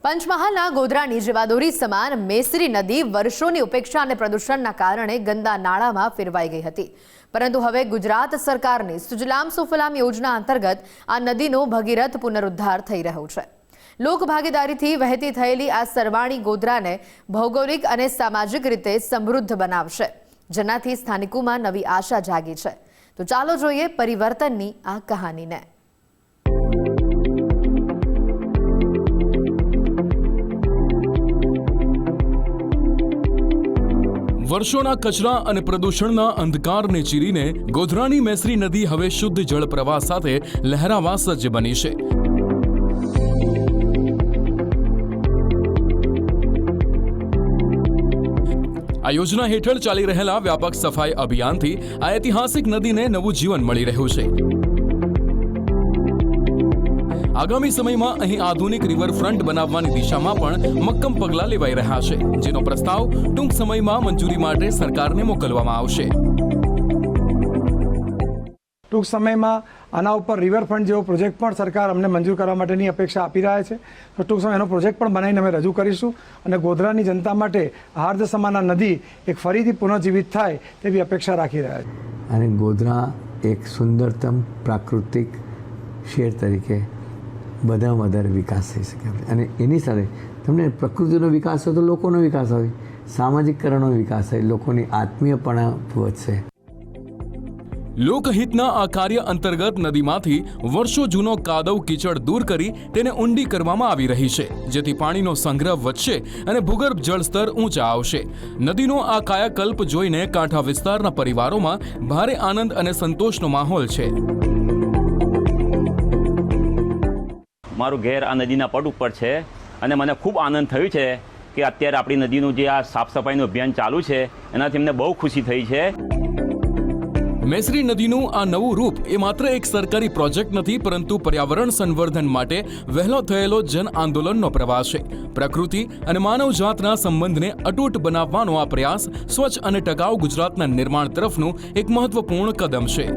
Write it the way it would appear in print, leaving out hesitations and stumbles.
પંચમહાલના ગોધરાની જીવાદોરી સમાન મેસરી નદી વર્ષોની ઉપેક્ષા અને પ્રદૂષણના કારણે ગંદા નાળામાં ફેરવાઈ ગઈ હતી, પરંતુ હવે ગુજરાત સરકારની સુજલામ સુફલામ યોજના અંતર્ગત આ નદીનો ભગીરથ પુનરુદ્ધાર થઈ રહ્યો છે। લોકભાગીદારીથી વહેતી થયેલી આ સરવાણી ગોધરાને ભૌગોલિક અને સામાજિક રીતે સમૃદ્ધ બનાવશે, જેનાથી સ્થાનિકોમાં નવી આશા જાગી છે। તો ચાલો જોઈએ પરિવર્તનની આ કહાનીને। વર્ષોના કચરા અને પ્રદૂષણના અંધકારને ચીરીને ગોધરાની મેસરી નદી હવે શુદ્ધ જળ પ્રવાહ સાથે લહેરાવા સજ્જ બની છે। આ યોજના હેઠળ ચાલી રહેલા વ્યાપક સફાઈ અભિયાનથી આ ઐતિહાસિક નદીને નવું જીવન મળી રહ્યું છે। આગામી સમયમાં અહીં આધુનિક રિવરફ્રન્ટ બનાવવાની દિશામાં પણ મક્કમ પગલાં લેવાઈ રહ્યા છે, જેનો પ્રસ્તાવ ટૂંક સમયમાં મંજૂરી માટે સરકારને મોકલવામાં આવશે। ટૂંક સમયમાં આના ઉપર રિવરફ્રન્ટ જેવો પ્રોજેક્ટ પણ સરકાર અમને મંજૂર કરવા માટેની અપેક્ષા આપી રહ્યા છે। તો ટૂંક સમય એનો પ્રોજેક્ટ પણ બનાવીને અમે રજૂ કરીશું અને ગોધરાની જનતા માટે હાર્દ સમાન નદી એક ફરીથી પુનઃજીવિત થાય તેવી અપેક્ષા રાખી રહ્યા છે। અને ગોધરા એક સુંદરતમ પ્રાકૃતિક શહેર તરીકે બધામાં વધારે વિકાસ થઈ શકે અને એની સાથે તમને પ્રકૃતિનો વિકાસ હોય તો લોકોનો વિકાસ હોય, સામાજિકકરણનો વિકાસ હોય, લોકોની આત્મીયપણા વધશે। લોકહિતના આ કાર્ય અંતર્ગત નદીમાંથી વર્ષો જૂનો કાદવ કીચડ દૂર કરી તેને ઊંડી કરવામાં આવી રહી છે, જેથી પાણીનો સંગ્રહ વધશે અને ભૂગર્ભ જળસ્તર ઊંચા આવશે। નદીનો આ કાયાકલ્પ જોઈને કાંઠા વિસ્તારના પરિવારોમાં ભારે આનંદ અને સંતોષનો માહોલ છે। મારું ઘેર આ નદીના પટ ઉપર છે અને મને ખૂબ આનંદ થયો છે કે અત્યારે આપણી નદીનું જે આ સાફ સફાઈનું અભિયાન ચાલુ છે એનાથી અમને બહુ ખુશી થઈ છે। મેસરી નદીનું આ નવું રૂપ એ માત્ર એક સરકારી પ્રોજેક્ટ નથી, પરંતુ પર્યાવરણ સંવર્ધન માટે વહેલો થયેલો જન આંદોલનનો પ્રવાસ છે। પ્રકૃતિ અને માનવજાતના સંબંધને અતૂટ બનાવવાનો આ પ્રયાસ સ્વચ્છ અને ટકાઉ ગુજરાતના નિર્માણ તરફનું એક મહત્વપૂર્ણ કદમ છે।